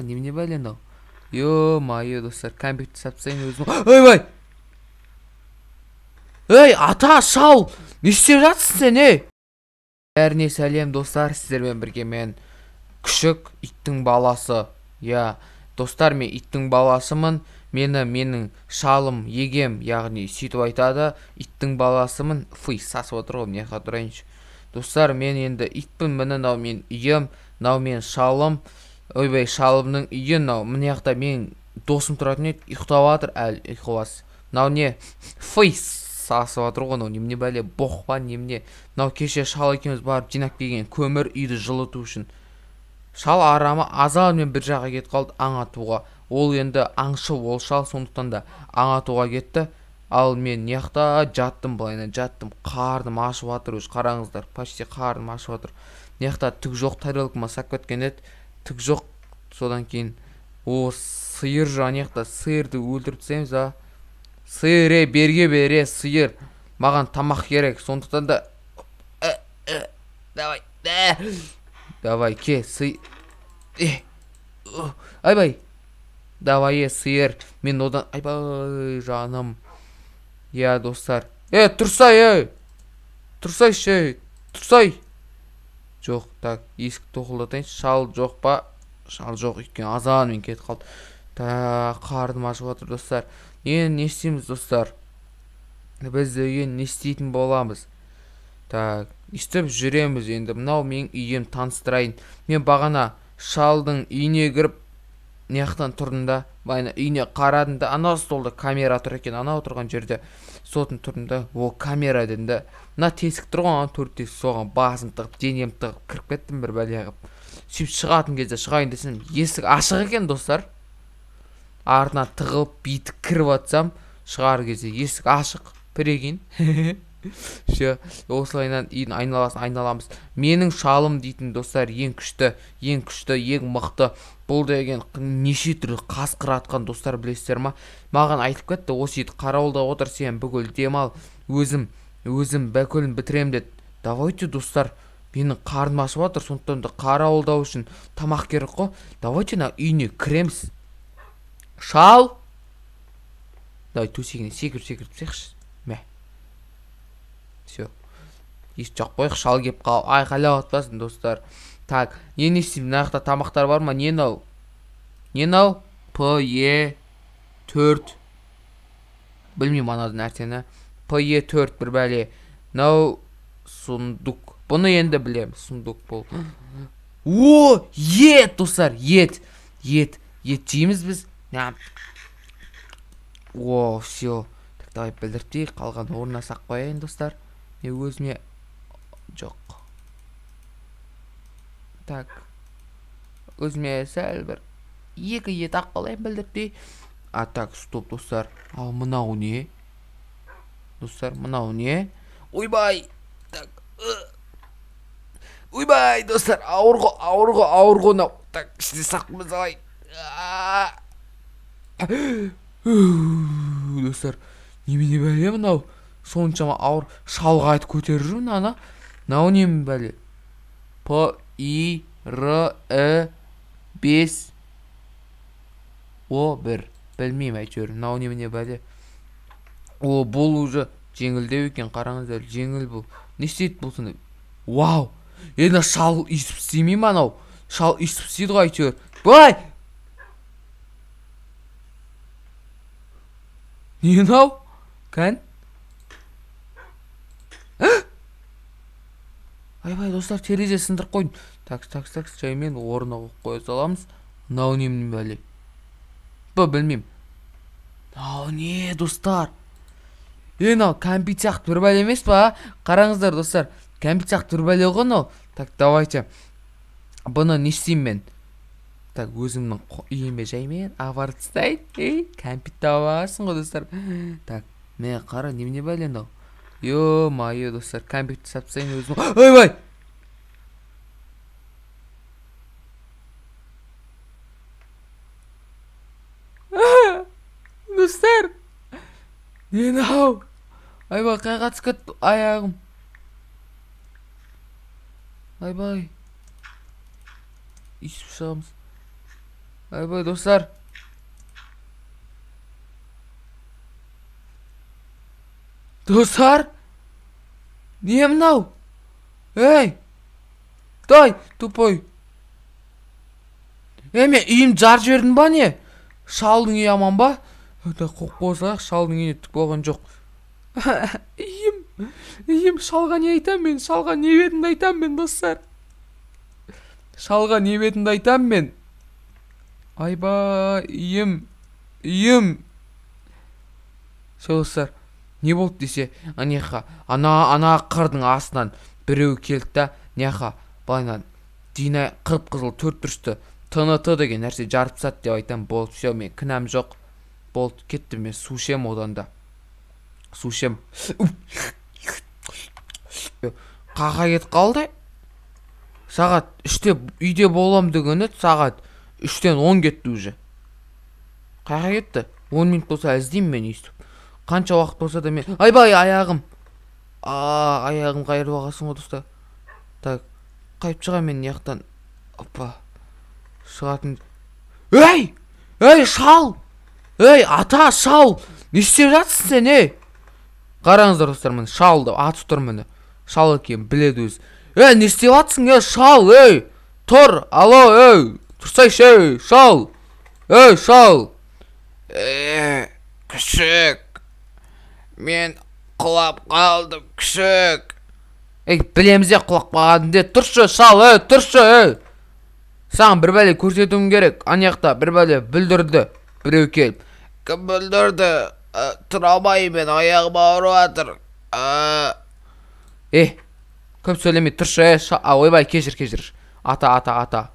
Немене бәле анау? Ё-майо, достар, компьютер сатпасаң өзім. Ойбай! Ей, ата, шал! Не істеп жатсың сен, ей? Бәріне сәлем, достар, сіздермен бірге мен күшік иттің баласы. Я, достар, мен иттің баласымын. Менің шалым егем, яғни сөйтіп айтады. Иттің баласымын. Фый, сасып отыр ғой, не қатырайыншы. Достар, мен енді итпін, мынау мен үйім, мынау мен шалым. Ойбай, шалымның үйі мынау. Мына жақта мен досым тұратын еді, ұйықтап жатыр, әлі ұйқыбас. Мынау не? Фый, сасып жатыр ғой, немене бәле, боқпа немене. Мынау кеше шал екеуміз барып жинап келген көмір үйді жылыту үшін. Шал арамы азалмен бір жаққа кетіп қалды аң атуға. Ол енді аңшы ол шал, сондықтан да аң атуға кетті. Ал мен неяқта жаттым, былайынан жаттым. Қарным ашып жатыр, өз қараңыздар. Почти қарным ашып жатыр. Неяқта түк жоқ, тарелкама сап кеткен еді. Түк жоқ. Содан кейін сиыр жанияқта сиырды өлтіріп тастаймыз, а? Сиыр, берге сиыр. Маған тамақ керек. Сондықтан да давай, ке, сиыр. Айбай. Давай, сиыр. Мен одан айбай, жаным. Я, достар. Тұрсай, тұрсай. Тұрсай. Жоқ, так, есік тоқылдатайыншы. Шал жоқ па? Шал жоқ екен, азанмен кетіп қалды. Қарным ашып отыр, достар. Енді не істейміз, достар? Біз үйін не істейтін боламыз? Так, істеп жүреміз енді. Мынау мен үйім, таныстырайын. Мен бағана шалдың үйіне кіріп, неяқтан тұрдым да, байына үйіне қарадым да, анау столда камера тұр екен, анау тұрған жерде сосын тұрдым да, о, камера дедім да, мына тесік тұр ғой, төрт тесік, соған басым тығып, денем тығып, кіріп кеттім бір бәле қылып. Сөйтіп шығатын кезде шығайын десем, есік ашық екен, достар. Артына тығылып, бүйтіп кіріп атсам, шығар кезде есік ашық, прикинь. Осылайынан үйдің айналасын айналамыз. Менің шалым дейтін, достар, ең күшті, ең мықты. Бұл деген неше түрлі қасқыр атқан, достар, білесіздер ма? Маған айтып кетті, осы ет қарауылда отыр, сен бүкіл демал, өзім бәкөлін бітірем деді. Давайте, достар, менің қарным ашып жатыр, сондықтан да қарауылдау үшін тамақ керек қой. Давайте на үйіне кіреміз. Шал! Давай, төсегіне секіріп тастайықшы. Мә. Все. Еш жоқ қойық, шал кеп қал. Айқайлап атпасын, достар. Так, не істеймін? Мына жақта тамақтар бар ма? Не нау? П-Е-4. Білмеймін анады нәрсені. П-Е-4 бір бәле. Нау сундук. Бұны енді білем. Сундук бол. О, ет, достар. Ет жейміз біз. О, все. Так, давай білдіртей. Қалған орнына сақ қояйын, достар. Өзіме жоқ. Так, өзіме сәл бір екі ет ақ қалайын білдіртей. Так, стоп, достар. Ал, мынау не? Достар, мынау не? Ойбай! Так, ойбай, достар, ауырғы нау. Так, ішінде сақымыз алай. Достар, немене бәле мынау? Соншама ауыр. Шалға айтып көтеріп жүрмін, ана. Мынау немен бәле? П-И-Р-Э-5-О-1. Білмеймін әйтеуір. Мынау немене бәле? О, бұл уже жеңілдеу екен, қараңыздар, жеңіл бұл. Не істейді бұл сыны? Вау! Енді шал үйсіп істемей ма анау? Шал үйсіп істейді ғой әйтеуір. Бай! Не мынау? Кән? Айбай, достар, терезе сындырып қойдым. Так, жаймен орнына қоя саламыз. Мынау немен бәле? Білмеймін. Мынау не, достар? Мынау кәмпит сияқты бір бәле емес па? Қараңыздар, достар, кәмпит сияқты бір бәле ғой мынау. Так, давайте. Бұны не істеймін мен? Так, өзімнің үйіме жаймен апарып тастайын. Кәмпит табасың ғой, достар. Так, мен қара, немене бәле мынау? Ё-майо, достар, компьютер сатпасаң өзім. Ойбай! Достар! Не мынау? Айбай, қайға түсіп кетті аяғым. Айбай. Үйсіп шығамыз. Айбай достар. Достар? Не мынау? Ей! Дай, тупой. Мен үйім жарып жібердім ба не? Шалдың үйі аман ба? Қоқ болсақ, шалдың үйіне түк болған жоқ. Үйім, шалға не айтам мен? Шалға не бетімді айтам мен, достар? Шалға не бетімді айтам мен? Айбай, үйім. Достар, не болды десе, ана қырдың астынан біреу келді да, неха, балайнан, Дина қып-қызыл төрт-бүрісті ТНТ деген нәрсе жарып сат деп айтам, болды, все, мен кінәм жоқ. Болды, кеттім, мен сушем одан да. Сушем. Қаға кет қалды? Сағат 3-те үйде болам дегені сағат 3-тен 10 кетті уже. Қаға кетті? 10 минут болса іздеймін мен естіп. Қанша уақыт болса да мен... Айбай, аяғым. Аяғым қайырып ағасың ғой, достар. Так, қайып шыға мен неяқтан. Опа. Шығатын... Ей, шал! Ей, ата, шал! Не істеп жатсың сен, ей? Қараңыздар, достар, мен шал деп атып тұр мені. Шал екен, біледі өз. Не істеп жатсың, шал, ей! Тұр, алло, ей! Тұрсайшы, ей, шал! Ей, шал! Күшік! Мен құлап қалдым, күшік! Білемізе құлап қалдым де, тұршы, шал, тұршы, Саған бір бәле көрсетуім керек. Анаяқта бір бәле бүлдірді. Біреу келіп. Кім бүлдірді? Тұра алмай, мен аяғым ауырып жатыр. Көп сөйлемей, тұршы, ойбай, кешір. Ата.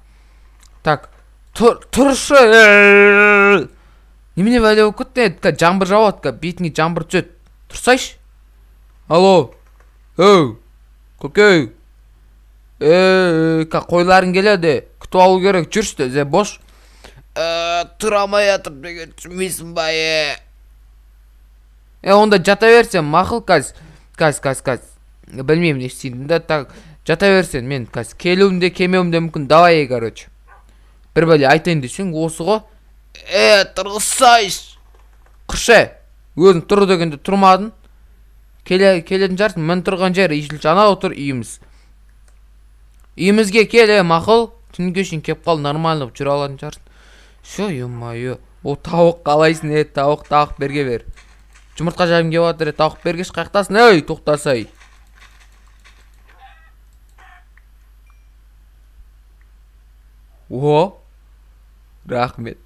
Так, тұршы. Немене бәле болып кетті? Жаңбыр жауады, бетіңе жаңбыр түседі. Тұрсайшы. Алло. Көкей. Қойларың келеді. Күтіп алу керек, жүршті, зе бош. Тұрамай атып деген түсінмейсің ба, онда жата берсен, мақыл, каз. Білмеймін, не істейдің да, так, жата берсен, мен, каз, келуімде, кемеуімде мүмкін, давай, короче. Бір бәле айтайын десең, осы ғой. Тұрғызсайш. Құршы, өзің тұр дегенде тұрмадың. Келетін жарсың, мен тұрған жері, ешіл жана отыр үйіміз. Үйімізге кел, мақыл. Түнге үшін кеп қал, нормально жүре алатын жарсың. Шо, ё-майо. О, тауық қалайсың, тауық берге бер. Жұмыртқа жайым кеп атыр, тауық бергеш қақтасын, тоқтасай. О, рахмет.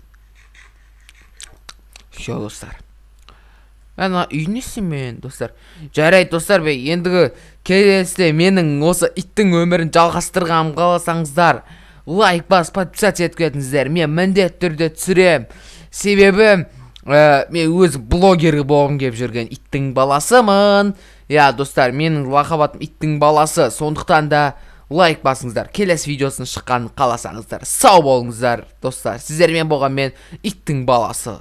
Шо, достар. Ана үйнесің мен, достар. Жарайды, достар, ендігі келесіде менің осы иттің өмірін жалғастырғанын қаласаңыздар, лайк басып подписаться етіп кетіңіздер. Мен міндетті түрде түсірем. Себебі мен өз блогері болғым келіп жүрген иттің баласымын. Достар, менің лақап атым иттің баласы. Сондықтан да лайк басыңыздар. Келесі видеосын шыққанын қаласаңыздар. Сау болыңыздар, достар. Сіздермен болған мен иттің баласы.